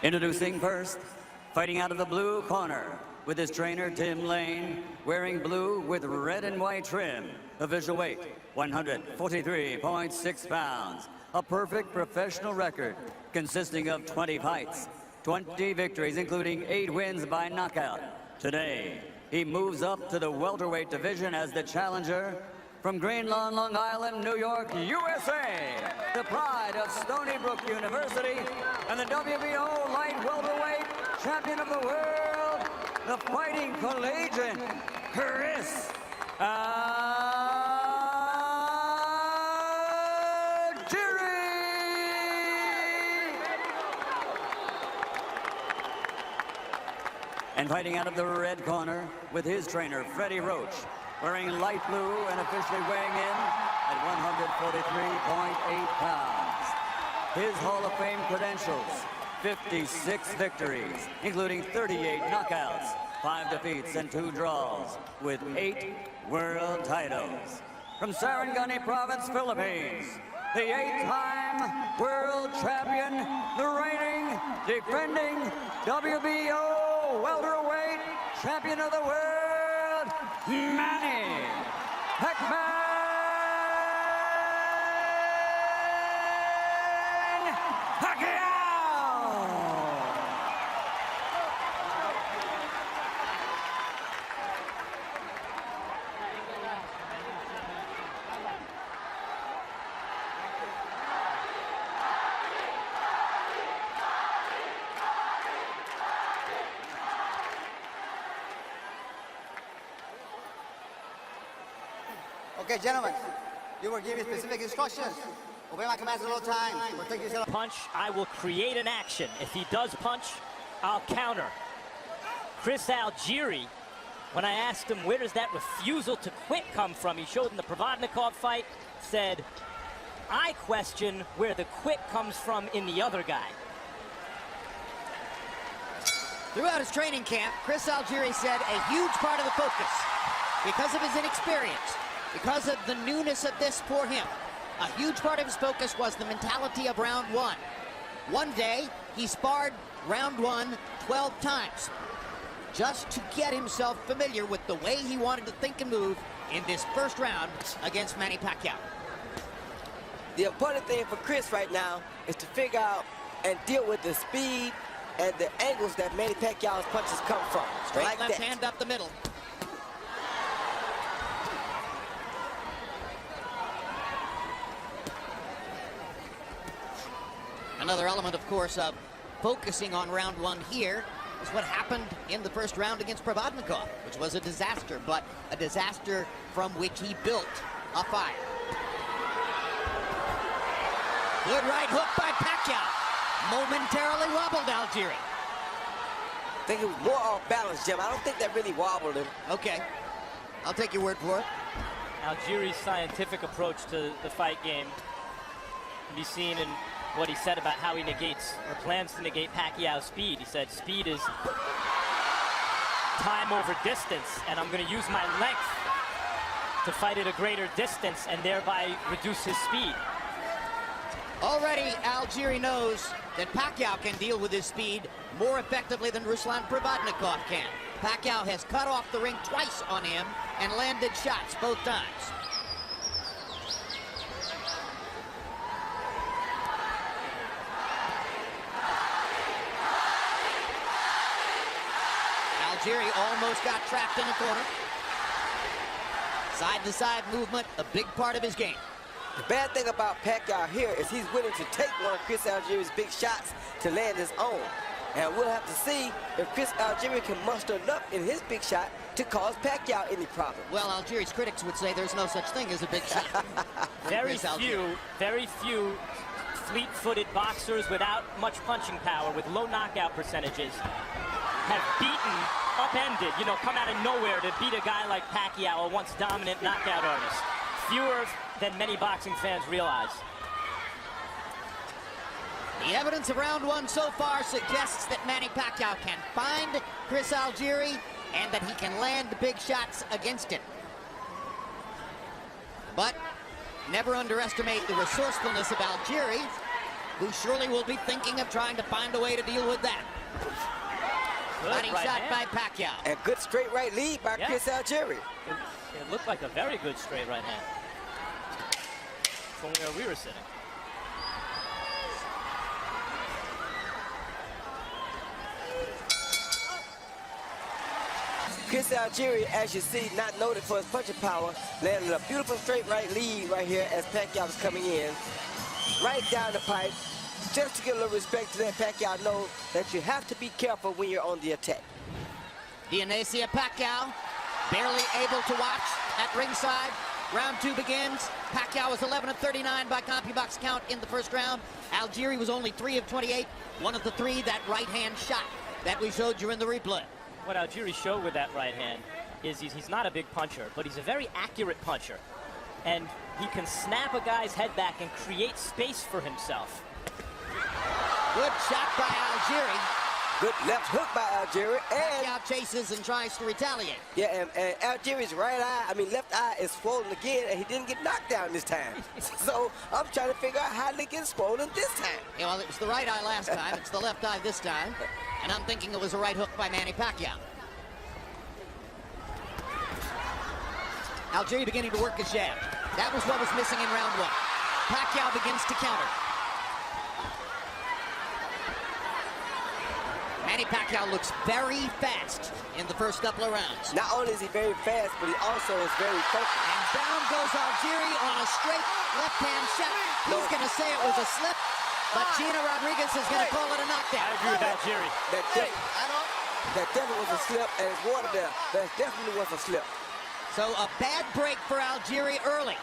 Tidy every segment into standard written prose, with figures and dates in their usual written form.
Introducing first, fighting out of the blue corner, with his trainer Tim Lane, wearing blue with red and white trim. Official weight, 143.6 pounds. A perfect professional record, consisting of 20 fights, 20 victories, including 8 wins by knockout. Today, he moves up to the welterweight division as the challenger from Green Lawn, Long Island, New York, USA, the pride of Stony Brook University, and the WBO light welterweight champion of the world, the fighting Pelagian, Chris Algieri. And fighting out of the red corner with his trainer, Freddie Roach, wearing light blue and officially weighing in at 143.8 pounds. His Hall of Fame credentials, 56 victories, including 38 knockouts, 5 defeats and 2 draws, with 8 world titles. From Sarangani Province, Philippines, the 8-time world champion, the reigning, defending WBO welterweight champion of the world, Manny Pacquiao. Okay, gentlemen, you were given specific instructions. Obey my commands at all times. Protect yourself. Punch, I will create an action. If he does punch, I'll counter. Chris Algieri, when I asked him where does that refusal to quit come from, he showed in the Provodnikov fight, said, I question where the quit comes from in the other guy. Throughout his training camp, Chris Algieri said a huge part of the focus, because of his inexperience, because of the newness of this for him, a huge part of his focus was the mentality of round one. One day, he sparred round one 12 times, just to get himself familiar with the way he wanted to think and move in this first round against Manny Pacquiao. The important thing for Chris right now is to figure out and deal with the speed and the angles that Manny Pacquiao's punches come from. Straight like left that. hand up the middle. Another element, of course, of focusing on round one here is what happened in the first round against Provodnikov, which was a disaster, but a disaster from which he built a fire. Good right hook by Pacquiao. Momentarily wobbled Algieri. I think it was more off balance, Jim. I don't think that really wobbled him. Okay, I'll take your word for it. Algieri's scientific approach to the fight game can be seen in what he said about how he negates or plans to negate Pacquiao's speed. He said speed is time over distance, and I'm going to use my length to fight at a greater distance and thereby reduce his speed. Already, Algieri knows that Pacquiao can deal with his speed more effectively than Ruslan Provodnikov can. Pacquiao has cut off the ring twice on him and landed shots both times. Algieri almost got trapped in the corner. Side-to-side movement, a big part of his game. The bad thing about Pacquiao here is he's willing to take one of Chris Algieri's big shots to land his own. And we'll have to see if Chris Algieri can muster enough in his big shot to cause Pacquiao any problem. Well, Algieri's critics would say there's no such thing as a big shot. Very few fleet-footed boxers without much punching power, with low knockout percentages, have beaten, upended, come out of nowhere to beat a guy like Pacquiao, a once dominant knockout artist. Fewer than many boxing fans realize. The evidence of round one so far suggests that Manny Pacquiao can find Chris Algieri and that he can land big shots against him. But never underestimate the resourcefulness of Algieri. who surely will be thinking of trying to find a way to deal with that. Body right shot hand. by Pacquiao. And good straight right lead by Chris Algieri. It looked like a very good straight right hand from where we were sitting. Chris Algieri, as you see, not noted for his punching power, landed a beautiful straight right lead right here as Pacquiao was coming in. Right down the pipe. Just to get a little respect to let Pacquiao know that you have to be careful when you're on the attack. Dionisio Pacquiao barely able to watch at ringside. Round 2 begins. Pacquiao was 11 of 39 by CompuBox count in the first round. Algieri was only 3 of 28. One of the 3, that right hand shot that we showed you in the replay. What Algieri showed with that right hand is he's not a big puncher, but he's a very accurate puncher. And he can snap a guy's head back and create space for himself. Good shot by Algieri. Good left hook by Algieri. And Pacquiao chases and tries to retaliate. yeah, and Algieri's left eye is swollen again, and he didn't get knocked down this time. So I'm trying to figure out how to get swollen this time. Yeah, well, it was the right eye last time. It's the left eye this time. And I'm thinking it was a right hook by Manny Pacquiao. Algieri beginning to work his jab. That was what was missing in round 1. Pacquiao begins to counter. Manny Pacquiao looks very fast in the first couple of rounds. Not only is he very fast, but he also is very focused. And down goes Algieri on a straight left-hand shot. He's going to say it was a slip, but Gina Rodriguez is going to call it a knockdown. I agree with Algieri. That definitely was a slip, and it's water there. That definitely was a slip. So a bad break for Algieri early.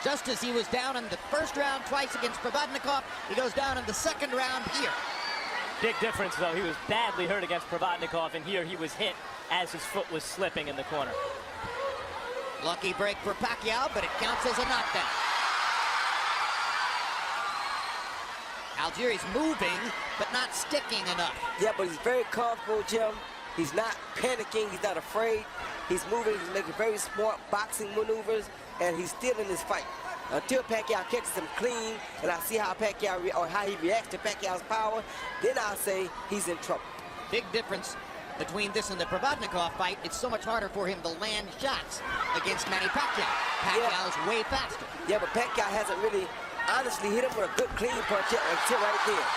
Just as he was down in the first round twice against Provodnikov, he goes down in the second round here. Big difference, though. He was badly hurt against Provodnikov, and here he was hit as his foot was slipping in the corner. Lucky break for Pacquiao, but it counts as a knockdown. Algieri's moving, but not sticking enough. Yeah, but he's very comfortable, Jim. He's not panicking. He's not afraid. He's moving. He's making very smart boxing maneuvers, and he's still in this fight. Until Pacquiao catches him clean, and I see how how he reacts to Pacquiao's power, then I'll say he's in trouble. Big difference between this and the Provodnikov fight. It's so much harder for him to land shots against Manny Pacquiao. Pacquiao's way faster. Yeah, but Pacquiao hasn't really honestly hit him with a good clean punch yet until right there.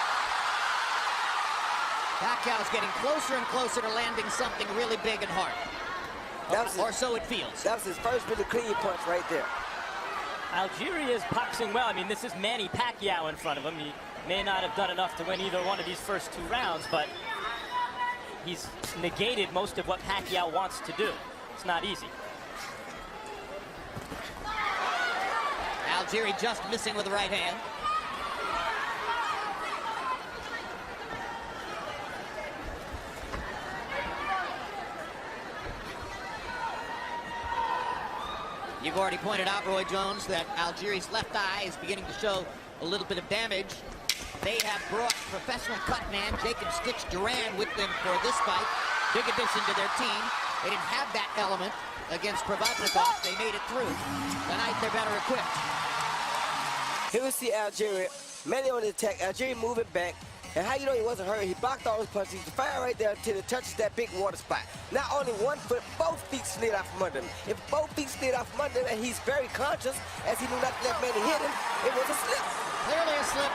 Pacquiao's getting closer and closer to landing something really big and hard. Or so it feels. That was his first really clean punch right there. Algieri is boxing well. I mean, this is Manny Pacquiao in front of him. He may not have done enough to win either one of these first 2 rounds, but he's negated most of what Pacquiao wants to do. It's not easy. Algieri just missing with the right hand. You've already pointed out, Roy Jones, that Algieri's left eye is beginning to show a little bit of damage. They have brought professional cut man Jacob Stitch Duran with them for this fight. Big addition to their team. They didn't have that element against Provodnikov. They made it through. Tonight they're better equipped. Here we see Algieri, Manny on the attack, Algieri moving back. And how you know he wasn't hurt? He blocked all his punches. He fired right there until it touches that big water spot. Not only one foot, both feet slid out from under him. If both feet slid out from under him and he's very conscious, as he knew not to let Manny hit him, it was a slip. Clearly a slip,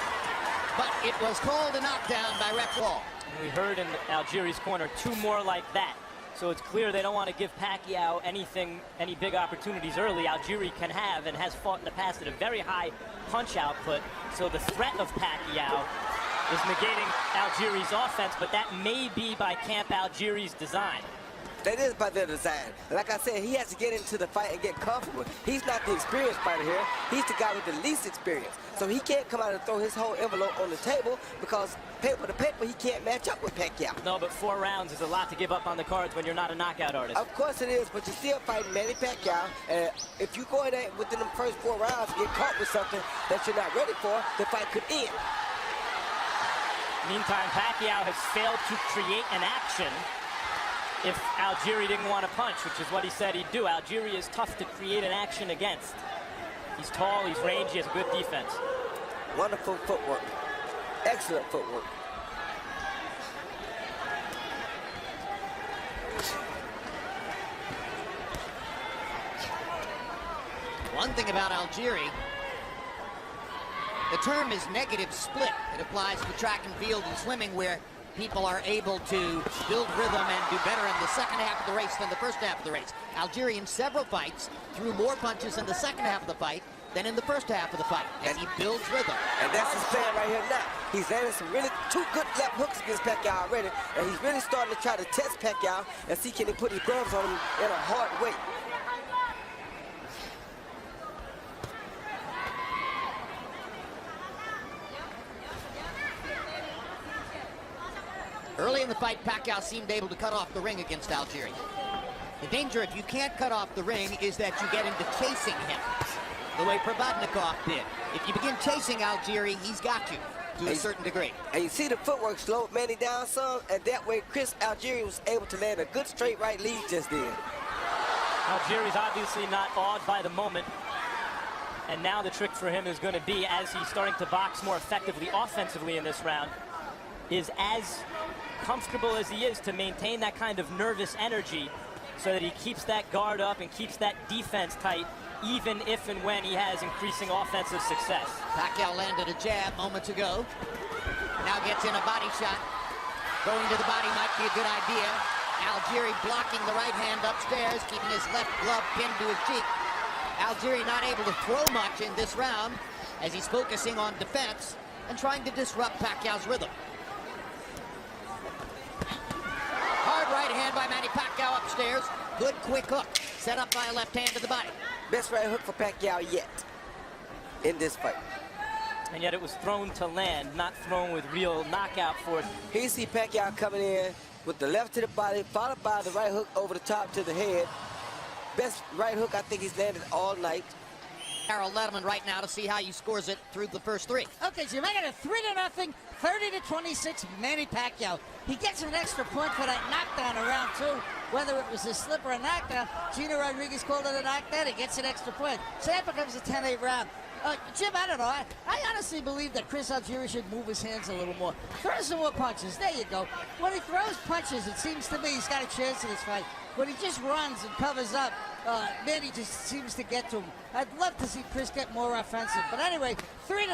but it was called a knockdown by ref Wall. We heard in Algieri's corner 2 more like that. So it's clear they don't want to give Pacquiao any big opportunities early. Algieri can have and has fought in the past at a very high punch output. So the threat of Pacquiao is negating Algieri's offense, but that may be by Camp Algieri's design. That is by their design. Like I said, he has to get into the fight and get comfortable. He's not the experienced fighter here. He's the guy with the least experience. So he can't come out and throw his whole envelope on the table because paper to paper, he can't match up with Pacquiao. No, but 4 rounds is a lot to give up on the cards when you're not a knockout artist. Of course it is, but you're still fighting Manny Pacquiao. And if you go in there within the first 4 rounds and get caught with something that you're not ready for, the fight could end. Meantime, Pacquiao has failed to create an action if Algieri didn't want to punch, which is what he said he'd do. Algieri is tough to create an action against. He's tall, he's rangy, he has good defense. Wonderful footwork. Excellent footwork. One thing about Algieri, the term is negative split. It applies to track and field and swimming, where people are able to build rhythm and do better in the second half of the race than the first half of the race. Algieri, in several fights, threw more punches in the second half of the fight than in the first half of the fight, as he builds rhythm. And that's his plan right here now. He's landed some really two good left hooks against Pacquiao already, and he's really starting to try to test Pacquiao and see can he put his gloves on him in a hard way. Early in the fight, Pacquiao seemed able to cut off the ring against Algieri. The danger, if you can't cut off the ring, is that you get into chasing him, the way Probotnikov did. If you begin chasing Algieri, he's got you to a certain degree. And you see the footwork slowed Manny down some, and that way Chris Algieri was able to land a good straight right lead just then. Algieri's obviously not awed by the moment. And now the trick for him is going to be, as he's starting to box more effectively offensively in this round, is as comfortable as he is to maintain that kind of nervous energy so that he keeps that guard up and keeps that defense tight, even if and when he has increasing offensive success. Pacquiao landed a jab moments ago. Now gets in a body shot. Going to the body might be a good idea. Algieri blocking the right hand upstairs, keeping his left glove pinned to his cheek. Algieri not able to throw much in this round as he's focusing on defense and trying to disrupt Pacquiao's rhythm. Hard right hand by Manny Pacquiao upstairs. Good quick hook, set up by a left hand to the body. Best right hook for Pacquiao yet in this fight. And yet it was thrown to land, not thrown with real knockout force. Here you see Pacquiao coming in with the left to the body, followed by the right hook over the top to the head. Best right hook I think he's landed all night. Harold Letterman right now to see how he scores it through the first three. Okay, so you're making it 3-0, 30-26, Manny Pacquiao. He gets an extra point for that knockdown in round two. Whether it was a slip or a knockdown, Gino Rodriguez called it a knockdown. He gets an extra point. So that becomes a 10-8 round. Jim, I don't know. I honestly believe that Chris Algieri should move his hands a little more. Throw some more punches. There you go. When he throws punches, it seems to me he's got a chance in this fight. When he just runs and covers up, Manny just seems to get to him. I'd love to see Chris get more offensive. But anyway, 3-0,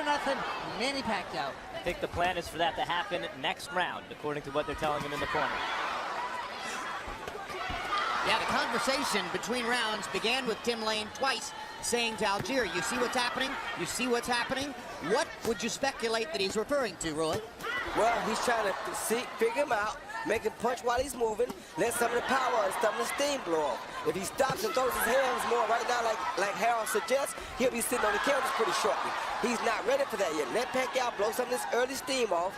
Manny Pacquiao. I think the plan is for that to happen next round, according to what they're telling him in the corner. Yeah, the conversation between rounds began with Tim Lane twice saying to Algieri, you see what's happening? You see what's happening? What would you speculate that he's referring to, Roy? Well, he's trying to figure him out, make him punch while he's moving, let some of the power and some of the steam blow off. If he stops and throws his hands more right now, like Harold suggests, he'll be sitting on the canvas pretty shortly. He's not ready for that yet. Let Pacquiao blow some of this early steam off.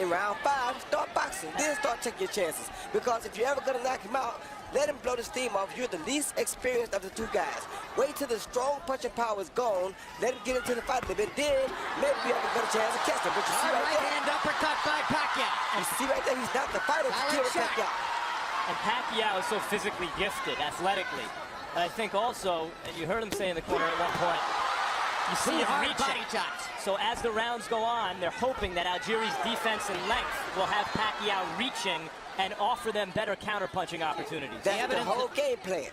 In round 5, start boxing, then start checking your chances. Because if you're ever gonna knock him out, let him blow the steam off. You're the least experienced of the two guys. Wait till the strong punching power is gone. Let him get into the fight a little bit. Then maybe you have a better chance of catching him. But you see right there, hand uppercut by Pacquiao. you see right there, he's not the fighter to kill Pacquiao. And Pacquiao is so physically gifted, athletically. And I think also, and you heard him say in the corner at one point, you see him hard reaching. body shots. So as the rounds go on, they're hoping that Algieri's defense and length will have Pacquiao reaching and offer them better counter-punching opportunities. That's the whole game plan.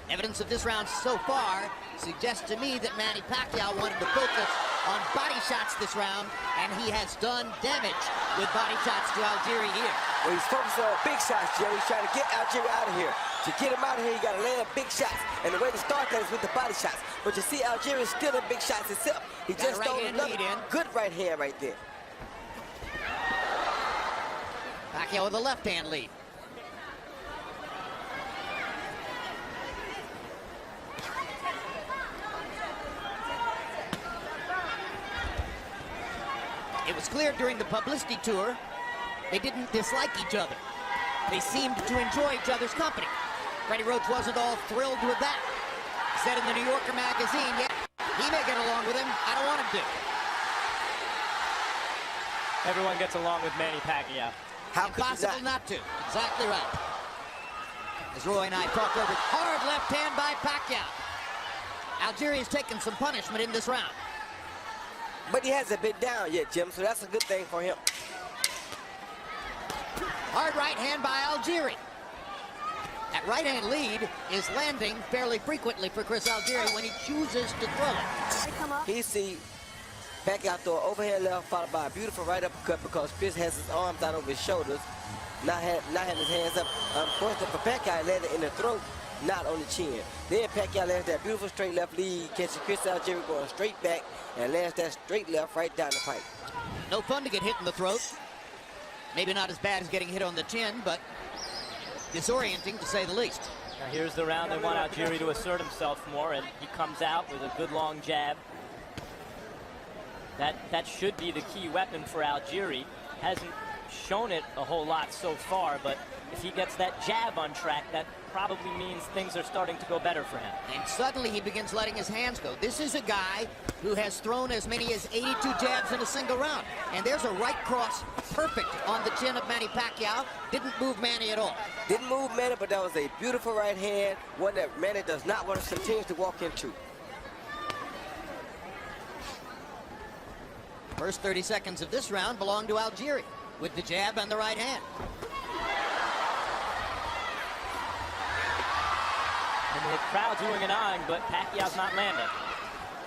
Evidence of this round so far suggests to me that Manny Pacquiao wanted to focus on body shots this round, and he has done damage with body shots to Algieri here. Well, he's focusing on big shots, Jerry. He's trying to get Algieri out of here. To get him out of here, you got to land big shots. And the way to start that is with the body shots. But you see Algieri is still in big shots himself. He Got just a stole right hand another lead in. good right hand right there. Pacquiao with a left-hand lead. It was clear during the publicity tour they didn't dislike each other. They seemed to enjoy each other's company. Freddie Roach wasn't all thrilled with that. He said in the New Yorker magazine, yeah, he may get along with him. I don't want him to. Everyone gets along with Manny Pacquiao. How could you Impossible not to. Exactly right. As Roy and I talk over, hard left hand by Pacquiao. Algieri has taken some punishment in this round. But he hasn't been down yet, Jim, so that's a good thing for him. Hard right hand by Algieri. That right hand lead is landing fairly frequently for Chris Algieri when he chooses to throw it. He see Pacquiao throw an overhand left followed by a beautiful right uppercut because Chris has his arms out over his shoulders, not having his hands up. Unfortunately for Pacquiao, he landed in the throat, not on the chin. Then Pacquiao lands that beautiful straight left lead, catches Chris Algieri going straight back and lands that straight left right down the pipe. No fun to get hit in the throat. Maybe not as bad as getting hit on the chin, but disorienting to say the least. Now here's the round they want Algieri to assert himself more, and he comes out with a good long jab. That should be the key weapon for Algieri. Hasn't shown it a whole lot so far, but if he gets that jab on track, that probably means things are starting to go better for him. And suddenly he begins letting his hands go. This is a guy who has thrown as many as 82 jabs in a single round. And there's a right cross perfect on the chin of Manny Pacquiao. Didn't move Manny at all. Didn't move Manny, but that was a beautiful right hand, one that Manny does not want to continue to walk into. First 30 seconds of this round belong to Algieri with the jab and the right hand. And the crowd's oohing and ahhing, but Pacquiao's not landing.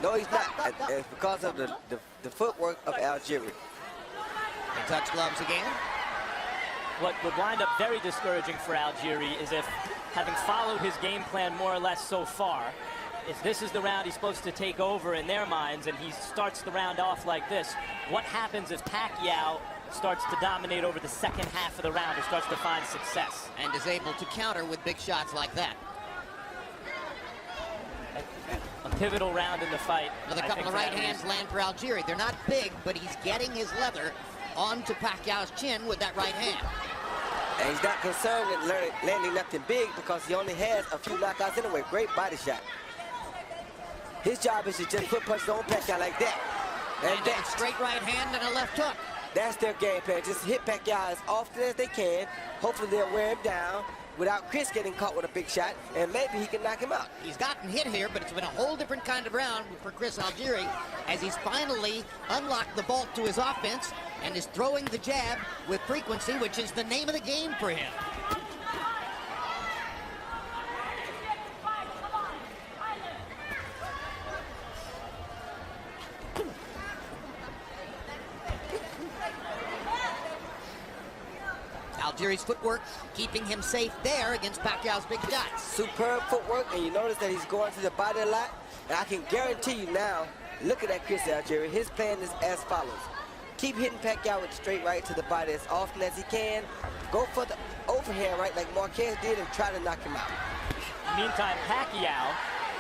No, he's not. It's because of the footwork of Algieri. They touch gloves again. What would wind up very discouraging for Algieri is if, having followed his game plan more or less so far, if this is the round he's supposed to take over in their minds and he starts the round off like this, what happens if Pacquiao starts to dominate over the second half of the round or starts to find success? And is able to counter with big shots like that. A pivotal round in the fight. Another couple of right hands land for Algieri. They're not big, but he's getting his leather onto Pacquiao's chin with that right hand. And he's not concerned with landing nothing big because he only has a few knockouts anyway. Great body shot. His job is to just put punches on Pacquiao like that. And that straight right hand and a left hook. That's their game plan. Just hit Pacquiao as often as they can. Hopefully they'll wear him down without Chris getting caught with a big shot, and maybe he can knock him out. He's gotten hit here, but it's been a whole different kind of round for Chris Algieri as he's finally unlocked the vault to his offense and is throwing the jab with frequency, which is the name of the game for him. Algieri's footwork keeping him safe there against Pacquiao's big shots. Superb footwork, and you notice that he's going to the body a lot. And I can guarantee you now, look at that Chris Algieri. His plan is as follows. Keep hitting Pacquiao with the straight right to the body as often as he can. Go for the overhand right like Marquez did and try to knock him out. Meantime, Pacquiao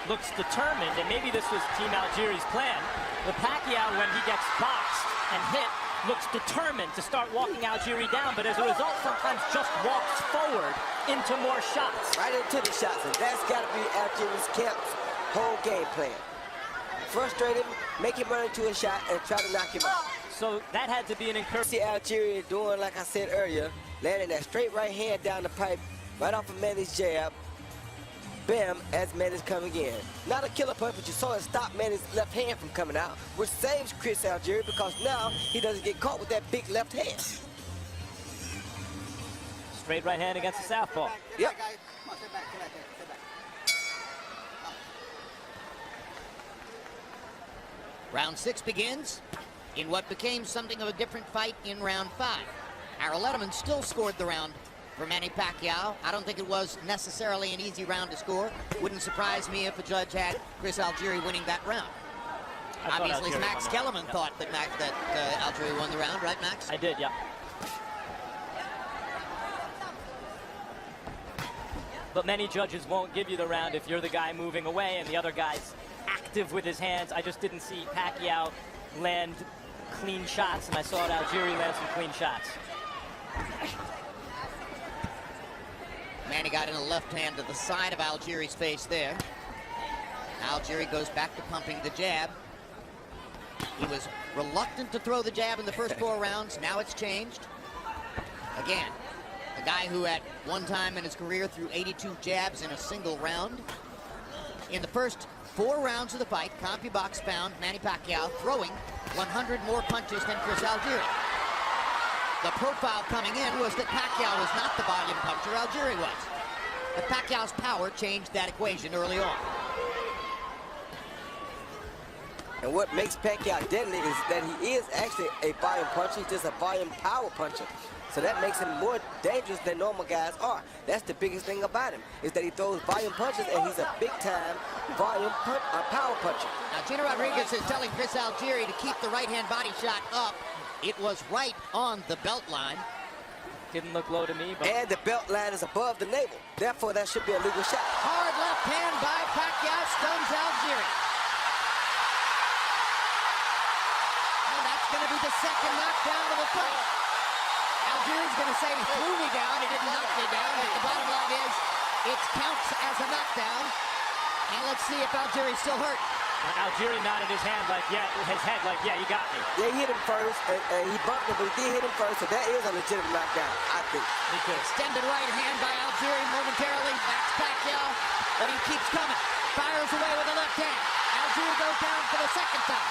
looks determined, and maybe this was Team Algieri's plan, but Pacquiao, when he gets boxed and hit, looks determined to start walking Algieri down, but as a result, sometimes just walks forward into more shots. Right into the shots, and that's got to be Algieri's camp's whole game plan. Frustrate him, make him run into a shot, and try to knock him out. So that had to be an encouragement. See Algieri doing, like I said earlier, landing that straight right hand down the pipe, right off of Manny's jab. Bam, as Manny's coming in. Not a killer punch, but you saw it stop Manny's left hand from coming out, which saves Chris Algieri because now he doesn't get caught with that big left hand. Straight right hand against the southpaw. Yep. Come on, sit back, sit back, sit back. Round 6 begins in what became something of a different fight in round 5. Harold Letterman still scored the round for Manny Pacquiao. I don't think it was necessarily an easy round to score. Wouldn't surprise me if a judge had Chris Algieri winning that round. Obviously, Max Kellerman thought that Algieri won the round, right, Max? I did, yeah. But many judges won't give you the round if you're the guy moving away and the other guy's active with his hands. I just didn't see Pacquiao land clean shots, and I saw Algieri land some clean shots. Manny got in a left hand to the side of Algieri's face there. Algieri goes back to pumping the jab. He was reluctant to throw the jab in the first 4 rounds. Now it's changed. Again, a guy who at one time in his career threw 82 jabs in a single round. In the first 4 rounds of the fight, CompuBox found Manny Pacquiao throwing 100 more punches than Chris Algieri. The profile coming in was that Pacquiao was not the volume puncher, Algieri was. But Pacquiao's power changed that equation early on. And what makes Pacquiao deadly is that he is actually a volume puncher. He's just a volume power puncher. So that makes him more dangerous than normal guys are. That's the biggest thing about him, is that he throws volume punches, and he's a big-time volume power puncher. Now, Gina Rodriguez is telling Chris Algieri to keep the right-hand body shot up. It was right on the belt line. Didn't look low to me, but... And the belt line is above the navel. Therefore, that should be a legal shot. Hard left hand by Pacquiao stuns Algieri. And that's going to be the second knockdown of the fight. Algieri's going to say he threw me down, he didn't knock me down, but the bottom line is it counts as a knockdown. And let's see if Algieri's still hurt. Algieri nodded his head like, yeah, you got me. Yeah, he hit him first, and he bumped him, but he did hit him first, so that is a legitimate knockdown, I think. Extended right hand by Algieri momentarily, backs Pacquiao, but he keeps coming. Fires away with the left hand. Algieri goes down for the second time.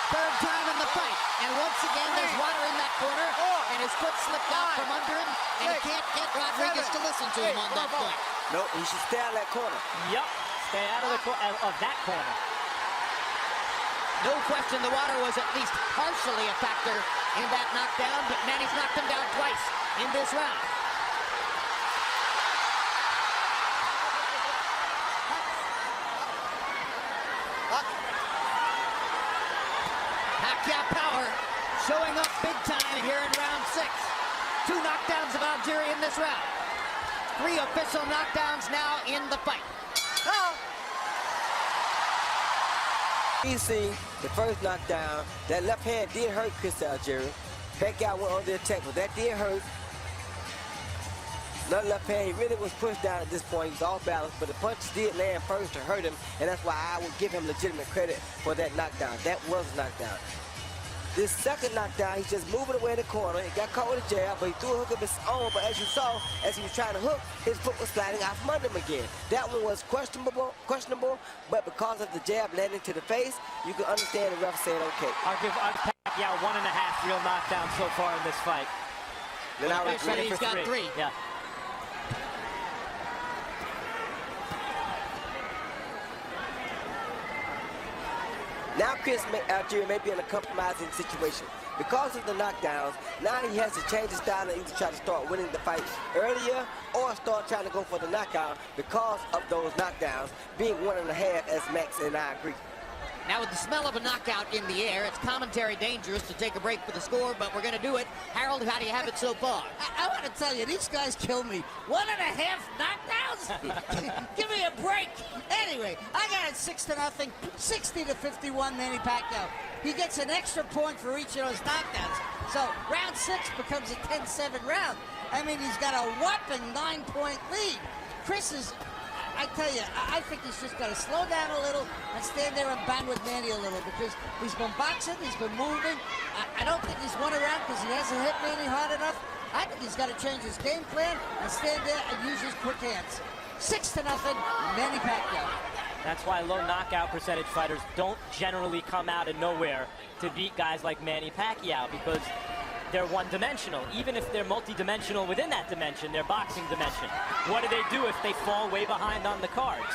Third time in the fight, and once again there's water in that corner, and his foot slipped out from under him, and he can't get Rodriguez to listen to him on that point. No, he should stay out of that corner. Yup, stay out of that corner. No question the water was at least partially a factor in that knockdown, but Manny's knocked him down twice in this round. Pacquiao power showing up big time here in round 6. 2 knockdowns of Algieri in this round. 3 official knockdowns now in the fight. You see the first knockdown, that left hand did hurt Chris Algieri. Pacquiao went on the attack, but that did hurt. Another left hand, he really was pushed down at this point. He was off balance, but the punches did land first to hurt him, and that's why I would give him legitimate credit for that knockdown. That was a knockdown. This second knockdown, he's just moving away in the corner. He got caught with a jab, but he threw a hook of his own. But as you saw, as he was trying to hook, his foot was sliding out from under him again. That one was questionable, but because of the jab landing to the face, you can understand the ref saying, okay. I'll give Pacquiao 1.5 real knockdowns so far in this fight. Then I would Ready he's got 3. Yeah. Now Chris Algieri may be in a compromising situation. Because of the knockdowns, now he has to change his style and either try to start winning the fight earlier or start trying to go for the knockout because of those knockdowns being 1.5, as Max and I agree. Now with the smell of a knockout in the air, it's commentary dangerous to take a break for the score, but we're going to do it. Harold, how do you have it so far? I want to tell you, these guys kill me. 1.5 knockdowns? Give me a break. Anyway, I got it 6-0, 60-51, Manny Pacquiao. He gets an extra point for each of those knockdowns. So round 6 becomes a 10-7 round. I mean, he's got a whopping 9-point lead. Chris is... I tell you, I think he's just got to slow down a little and stand there and bang with Manny a little because he's been boxing, he's been moving. I don't think he's won around because he hasn't hit Manny hard enough. I think he's got to change his game plan and stand there and use his quick hands. 6-0, Manny Pacquiao. That's why low knockout percentage fighters don't generally come out of nowhere to beat guys like Manny Pacquiao because they're one-dimensional. Even if they're multi-dimensional within that dimension, their boxing dimension. What do they do if they fall way behind on the cards?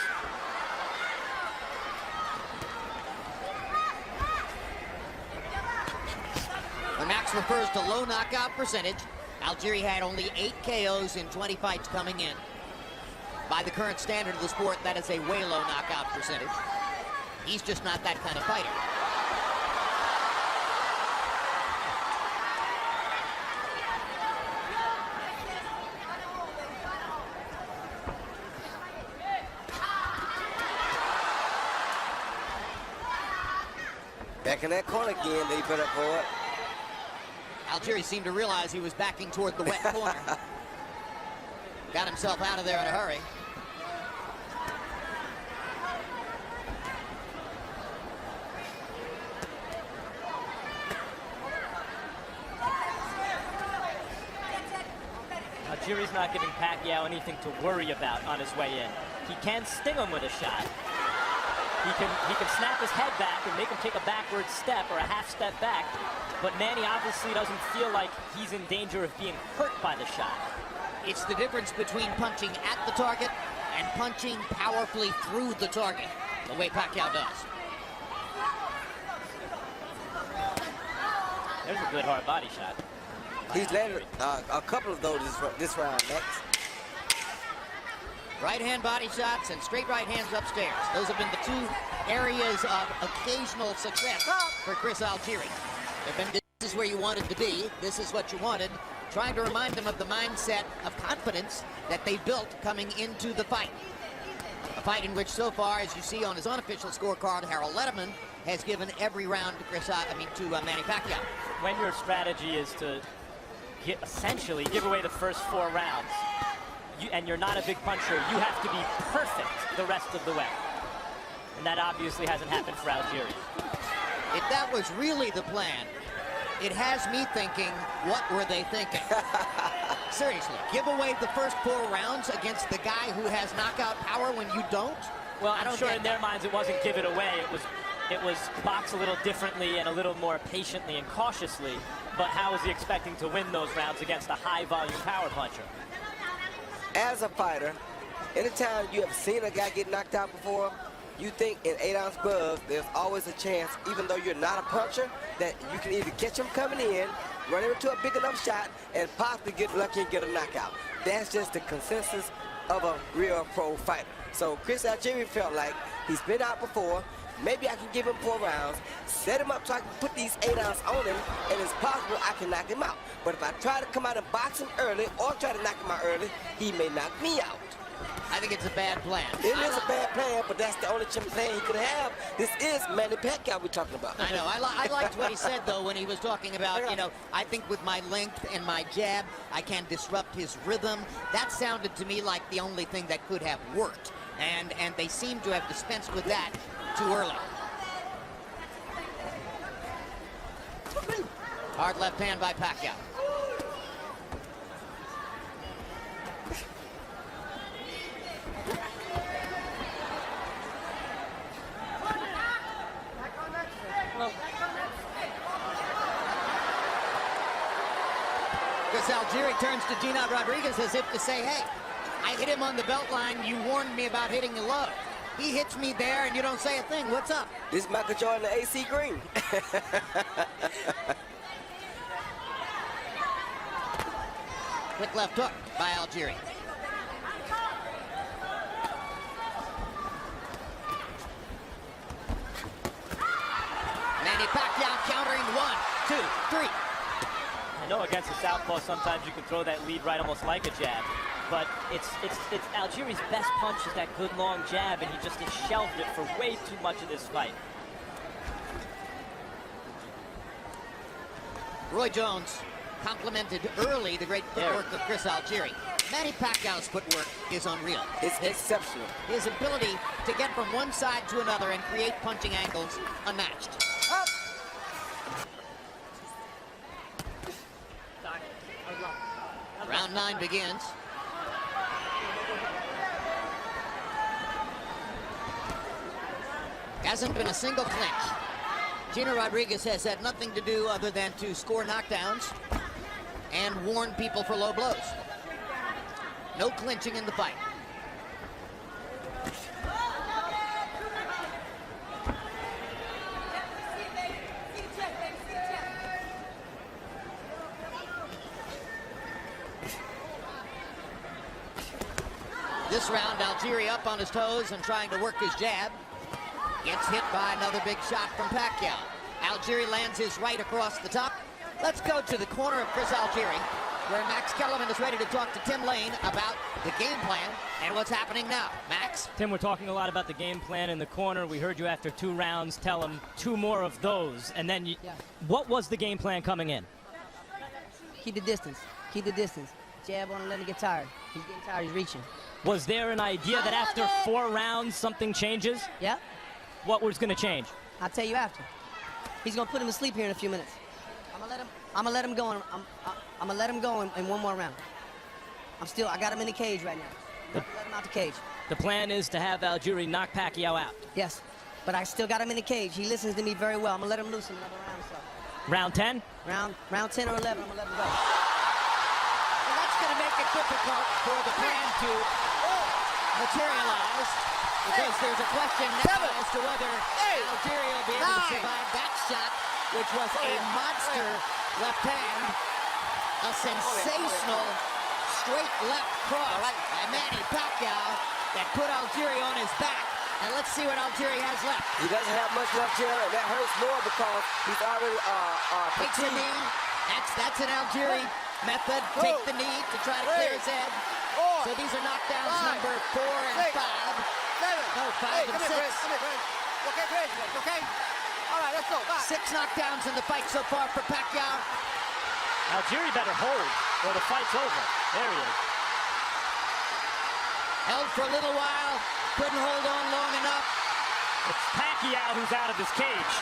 When Max refers to low knockout percentage, Algieri had only 8 KOs in 20 fights coming in. By the current standard of the sport, that is a way low knockout percentage. He's just not that kind of fighter. Back in that corner again, they put up for it. Algieri seemed to realize he was backing toward the wet corner. Got himself out of there in a hurry. Algieri's not giving Pacquiao anything to worry about on his way in. He can sting him with a shot. He can snap his head back and make him take a backward step or a half step back, but Manny obviously doesn't feel like he's in danger of being hurt by the shot. It's the difference between punching at the target and punching powerfully through the target, the way Pacquiao does. There's a good hard body shot. He's landed a couple of those this round, Max. Right hand body shots and straight right hands upstairs. Those have been the two areas of occasional success for Chris Algieri. This is where you wanted to be. This is what you wanted. Trying to remind them of the mindset of confidence that they built coming into the fight. A fight in which so far, as you see on his unofficial scorecard, Harold Letterman has given every round to Manny Pacquiao. When your strategy is to essentially give away the first 4 rounds, and you're not a big puncher, you have to be perfect the rest of the way. And that obviously hasn't happened for Algieri. If that was really the plan, it has me thinking, what were they thinking? Seriously, give away the first 4 rounds against the guy who has knockout power when you don't? Well, I'm sure in their minds it wasn't give it away. It was box a little differently and a little more patiently and cautiously. But how is he expecting to win those rounds against a high-volume power puncher? As a fighter, anytime you have seen a guy get knocked out before, you think in 8-ounce gloves, there's always a chance, even though you're not a puncher, that you can either catch him coming in, run him into a big enough shot, and possibly get lucky and get a knockout. That's just the consensus of a real pro fighter. So Chris Algieri felt like he's been out before. Maybe I can give him 4 rounds, set him up so I can put these 8-ounce on him, and it's possible I can knock him out. But if I try to come out and box him early or try to knock him out early, he may knock me out. I think it's a bad plan. It is a bad plan, but that's the only plan he could have. This is Manny Pacquiao we're talking about. I know. I liked what he said, though, when he was talking about, you know, I think with my length and my jab, I can disrupt his rhythm. That sounded to me like the only thing that could have worked. And they seem to have dispensed with that too early. Hard left hand by Pacquiao. Chris Algieri turns to Gina Rodriguez as if to say, hey, I hit him on the belt line. You warned me about hitting the low. He hits me there and you don't say a thing. What's up? This is Michael Jordan, the AC Green. Quick left hook by Algieri. Manny Pacquiao countering 1, 2, 3. I know against the southpaw sometimes you can throw that lead right almost like a jab, but it's Algieri's best punch is that good long jab, and he just has shelved it for way too much of this fight. Roy Jones complimented early the great footwork of Chris Algieri. Manny Pacquiao's footwork is unreal. It's exceptional. His ability to get from one side to another and create punching angles unmatched. Up. Round 9 begins. Hasn't been a single clinch. Gina Rodriguez has had nothing to do other than to score knockdowns and warn people for low blows. No clinching in the fight. This round, Algieri up on his toes and trying to work his jab. Gets hit by another big shot from Pacquiao. Algieri lands his right across the top. Let's go to the corner of Chris Algieri, where Max Kellerman is ready to talk to Tim Lane about the game plan and what's happening now. Max? Tim, we're talking a lot about the game plan in the corner. We heard you after 2 rounds tell him 2 more of those. And then, what was the game plan coming in? Keep the distance. Keep the distance. Jab on him, let him get tired. He's getting tired, he's reaching. Was there an idea that after 4 rounds something changes? Yeah. What was going to change? I'll tell you after. He's going to put him to sleep here in a few minutes. I'm gonna let him go. I'm gonna let him go in 1 more round. I got him in the cage right now. Let him out the cage. The plan is to have Algieri knock Pacquiao out. Yes. but I still got him in the cage. He listens to me very well. I'm gonna let him loose in another round. So. Round 10? Round 10 or 11, I'm gonna let him go. And that's going to make it difficult for the plan to materialize because there's a question now as to whether Algieri will be able to survive that shot, which was a monster left hand, a sensational straight left cross by Manny Pacquiao that put Algieri on his back. And let's see what Algieri has left. He doesn't have much left here, and that hurts more because he's already Takes the fatigued. knee. That's an Algieri method. Take the knee to try to clear his head. So these are knockdowns number 4 and 5. No, 5 and 6. Okay, Chris. Okay. All right, let's go. 6 knockdowns in the fight so far for Pacquiao. Algieri better hold or the fight's over. There he is. Held for a little while. Couldn't hold on long enough. It's Pacquiao who's out of his cage.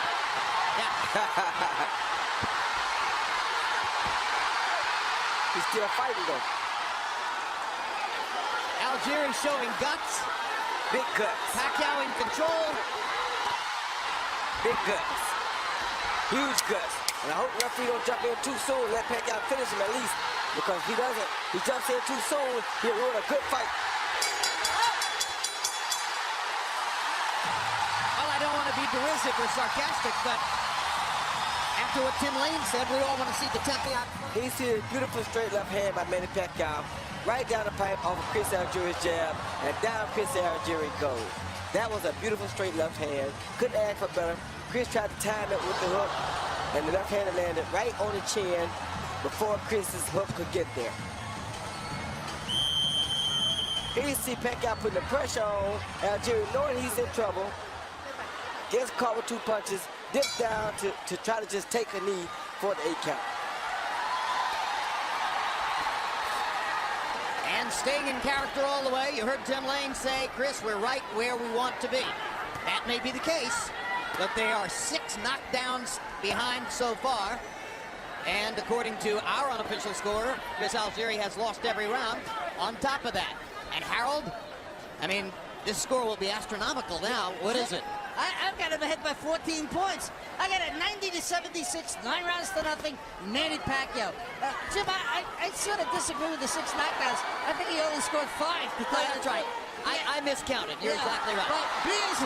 He's still fighting though. Algieri showing guts. Big guts. Pacquiao in control. Big guts. Huge guts. And I hope the referee don't jump in too soon. Let Pacquiao finish him at least. Because if he doesn't, he jumps in too soon, he'll ruin a good fight. Well, I don't want to be derisive or sarcastic, but after what Tim Lane said, we all want to see the tempo out. He sees a beautiful straight left hand by Manny Pacquiao. Right down the pipe off of Chris Algieri's jab. And down Chris Algieri goes. That was a beautiful straight left hand. Couldn't ask for better. Chris tried to time it with the hook. And the left hand landed right on the chin before Chris's hook could get there. Here you see Pacquiao putting the pressure on Algieri, knowing he's in trouble. Gets caught with 2 punches, dips down to try to just take a knee for the 8 count. And staying in character all the way. You heard Tim Lane say, Chris, we're right where we want to be. That may be the case, but they are 6 knockdowns behind so far. And according to our unofficial score, Chris Algieri has lost every round on top of that. And Harold, I mean, this score will be astronomical now. What is it? I've got him ahead by 14 points. I got it 90-76, 9 rounds to nothing, Manny Pacquiao. Jim, I sort of disagree with the 6 knockdowns. I think he only scored 5. That's right. I miscounted. You're exactly right. But here's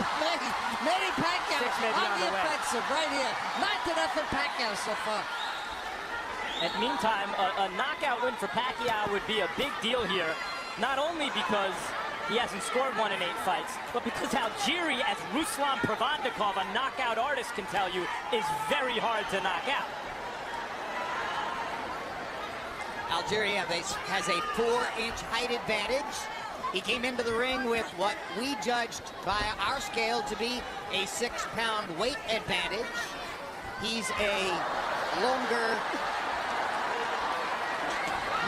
Manny Pacquiao 6 may be on on the the way. offensive right here. 9-0 Pacquiao so far. And meantime, a knockout win for Pacquiao would be a big deal here, not only because he hasn't scored 1 in 8 fights, but because Algieri, as Ruslan Pravandikov, a knockout artist, can tell you, is very hard to knock out. Algieri has a 4-inch height advantage. He came into the ring with what we judged by our scale to be a 6-pound weight advantage. He's a longer,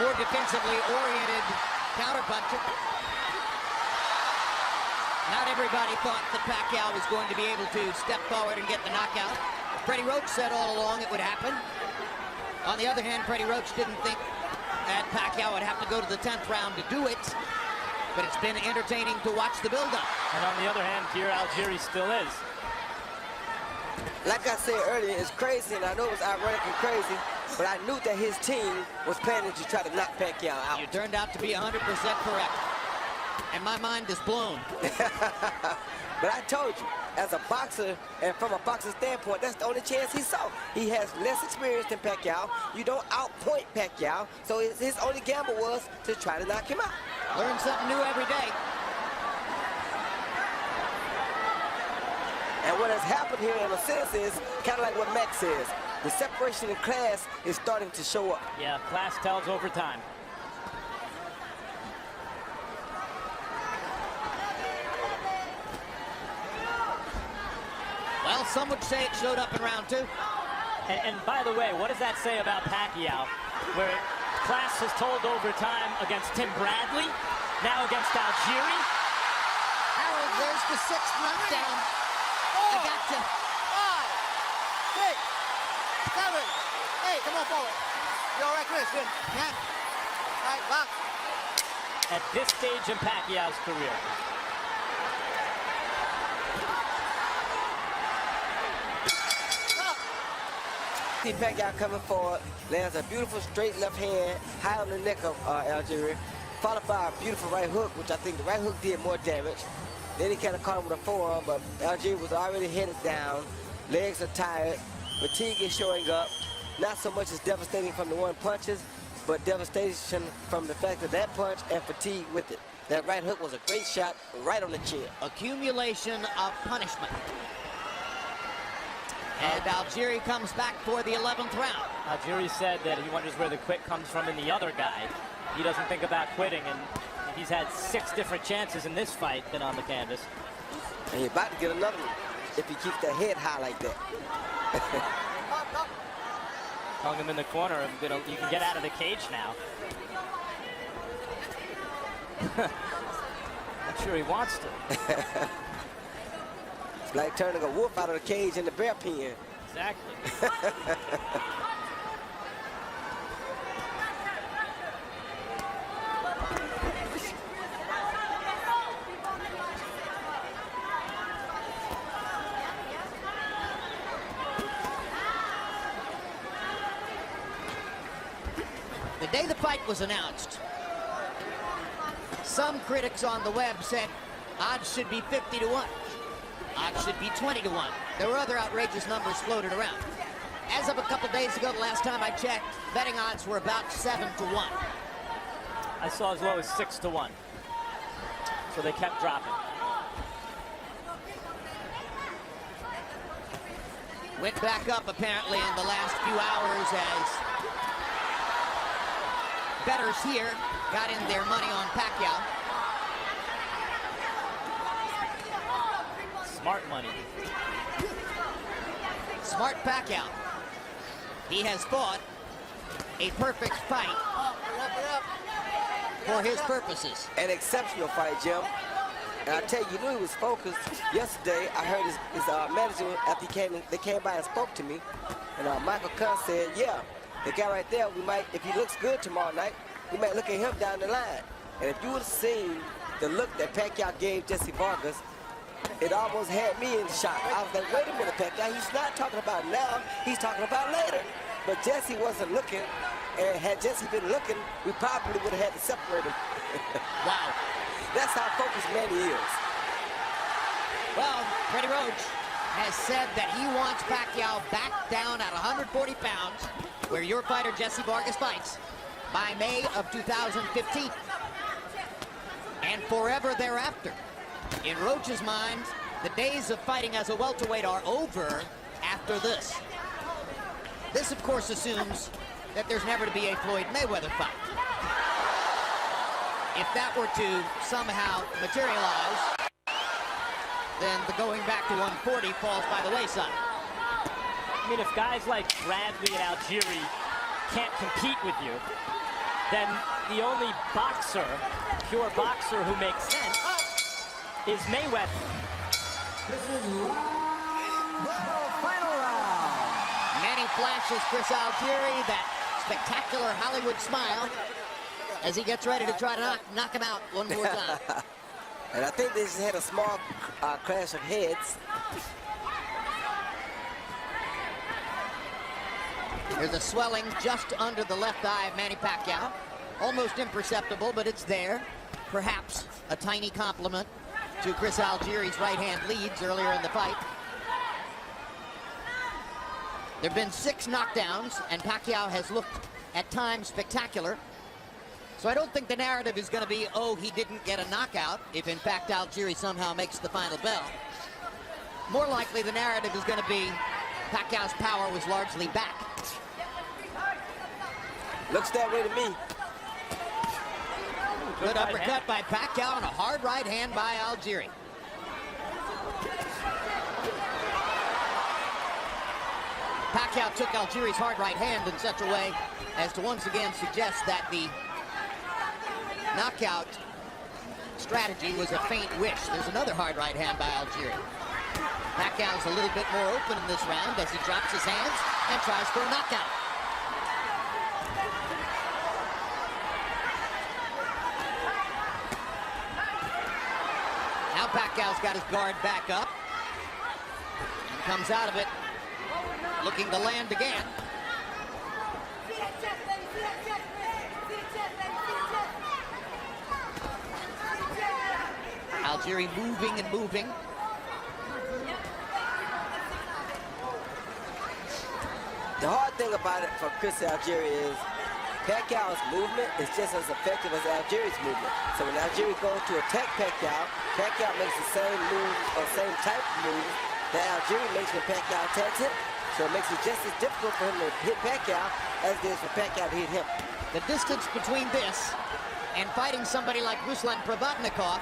more defensively oriented counterpuncher. Not everybody thought that Pacquiao was going to be able to step forward and get the knockout. Freddie Roach said all along it would happen. On the other hand, Freddie Roach didn't think that Pacquiao would have to go to the 10th round to do it. But it's been entertaining to watch the build-up. And on the other hand, here Algieri still is. Like I said earlier, it's crazy, and I know it was ironic and crazy, but I knew that his team was planning to try to knock Pacquiao out. You turned out to be 100% correct. And my mind is blown. But I told you, as a boxer, and from a boxer standpoint, that's the only chance he saw. He has less experience than Pacquiao. You don't outpoint Pacquiao, so his only gamble was to try to knock him out. Learn something new every day. And what has happened here in a sense is kind of like what Max says. The separation in class is starting to show up. Yeah, class tells over time. Well, some would say it showed up in round 2. And by the way, what does that say about Pacquiao? Where class has told over time against Tim Bradley, now against Algieri. Harold, there's the 6th knockdown. I got you. 5, 6, 7, 8. Come on forward. You all right, Chris? Good. Yeah. All right, box. At this stage in Pacquiao's career. see Pacquiao coming forward, lands a beautiful straight left hand high on the neck of Algieri, followed by a beautiful right hook, which I think the right hook did more damage. Then he kind of caught him with a forearm, but Algieri was already headed down. Legs are tired. Fatigue is showing up. Not so much as devastating from the one punches, but devastation from the fact of that punch and fatigue with it. That right hook was a great shot right on the chin. Accumulation of punishment. And Algieri comes back for the 11th round. Algieri said that he wonders where the quit comes from in the other guy. He doesn't think about quitting, and he's had 6 different chances in this fight than on the canvas. And he's about to get another one if he keeps that head high like that. Hung him in the corner, and you can get out of the cage now. Not sure he wants to. It's like turning a wolf out of the cage in the bear pen. Exactly. The day the fight was announced, some critics on the web said odds should be 50-1. Odds should be 20-1. There were other outrageous numbers floated around. As of a couple days ago, the last time I checked, betting odds were about 7-1. I saw as low as 6-1. So they kept dropping. Went back up apparently in the last few hours as bettors here got in their money on Pacquiao. Smart money. Smart Pacquiao. He has fought a perfect fight for his purposes. An exceptional fight, Jim. And I tell you, you knew he was focused. Yesterday, I heard his manager, after they came by and spoke to me, and Michael Kahn said, yeah, the guy right there, we might, if he looks good tomorrow night, we might look at him down the line. And if you would have seen the look that Pacquiao gave Jesse Vargas, it almost had me in shock. I was like, wait a minute, Pacquiao, he's not talking about now, he's talking about later. But Jesse wasn't looking, and had Jesse been looking, we probably would have had to separate him. Wow. That's how focused Manny is. Well, Freddie Roach has said that he wants Pacquiao back down at 140 pounds, where your fighter Jesse Vargas fights, by May of 2015. And forever thereafter. In Roach's mind, the days of fighting as a welterweight are over after this. This, of course, assumes that there's never to be a Floyd Mayweather fight. If that were to somehow materialize, then the going back to 140 falls by the wayside. I mean, if guys like Bradley and Algieri can't compete with you, then the only boxer, pure boxer who makes sense is Mayweather. This is the final round. Manny flashes Chris Algieri that spectacular Hollywood smile as he gets ready to try to knock him out one more time. And I think they just had a small clash of heads. There's a swelling just under the left eye of Manny Pacquiao. Almost imperceptible, but it's there. Perhaps a tiny compliment to Chris Algieri's right-hand leads earlier in the fight. There have been 6 knockdowns, and Pacquiao has looked at times spectacular. So I don't think the narrative is going to be, oh, he didn't get a knockout, if in fact Algieri somehow makes the final bell. More likely the narrative is going to be Pacquiao's power was largely back. Looks that way to me. Good uppercut by Pacquiao and a hard right hand by Algieri. Pacquiao took Algieri's hard right hand in such a way as to once again suggest that the knockout strategy was a faint wish. There's another hard right hand by Algieri. Pacquiao's a little bit more open in this round as he drops his hands and tries for a knockout. Now Pacquiao's got his guard back up and comes out of it looking to land again. Algieri moving and moving. The hard thing about it for Chris Algieri is Pacquiao's movement is just as effective as Algieri's movement. So when Algieri goes to attack Pacquiao, Pacquiao makes the same moves or same type of moves that Algieri makes when Pacquiao attacks him. So it makes it just as difficult for him to hit Pacquiao as it is for Pacquiao to hit him. The distance between this and fighting somebody like Ruslan Provodnikov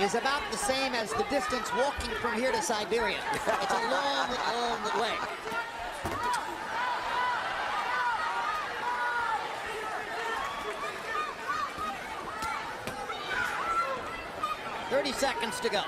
is about the same as the distance walking from here to Siberia. It's a long, long way. Seconds to go.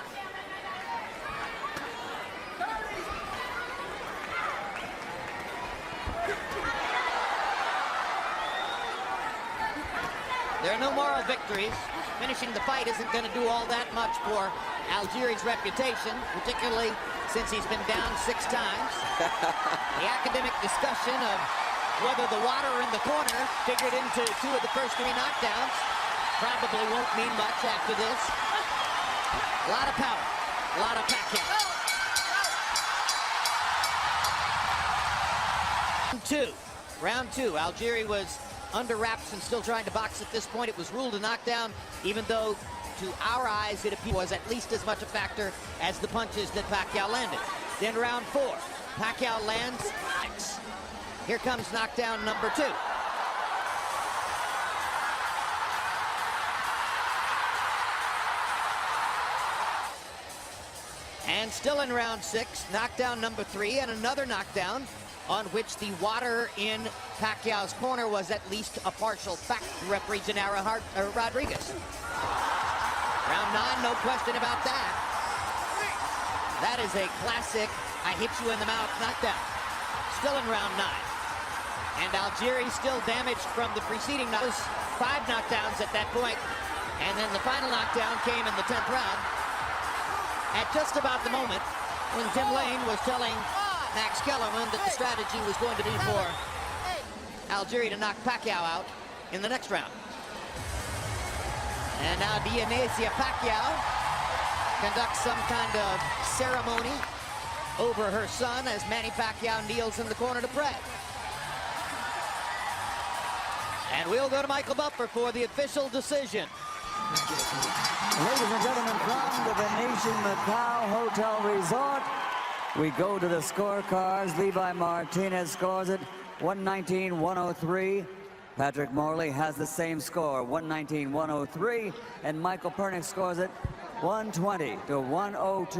There are no moral victories. Finishing the fight isn't going to do all that much for Algieri's reputation, particularly since he's been down 6 times. The academic discussion of whether the water in the corner figured into 2 of the first 3 knockdowns probably won't mean much after this. A lot of power, a lot of Pacquiao. Round two. Algieri was under wraps and still trying to box at this point. It was ruled a knockdown, even though to our eyes it was at least as much a factor as the punches that Pacquiao landed. Then round 4, Pacquiao lands 6. Here comes knockdown number 2. And still in round 6, knockdown number 3, and another knockdown on which the water in Pacquiao's corner was at least a partial fact, referee Gennaro Rodriguez. Round 9, no question about that. That is a classic, I hit you in the mouth knockdown. Still in round 9. And Algieri still damaged from the preceding knockdowns. 5 knockdowns at that point. And then the final knockdown came in the 10th round. At just about the moment when Tim Lane was telling Max Kellerman that the strategy was going to be for Algieri to knock Pacquiao out in the next round. And now Dionysia Pacquiao conducts some kind of ceremony over her son as Manny Pacquiao kneels in the corner to pray. And we'll go to Michael Buffer for the official decision. Ladies and gentlemen, from the Venetian Macau Hotel Resort, we go to the scorecards. Levi Martinez scores it 119-103. Patrick Morley has the same score, 119-103. And Michael Pernick scores it 120-102.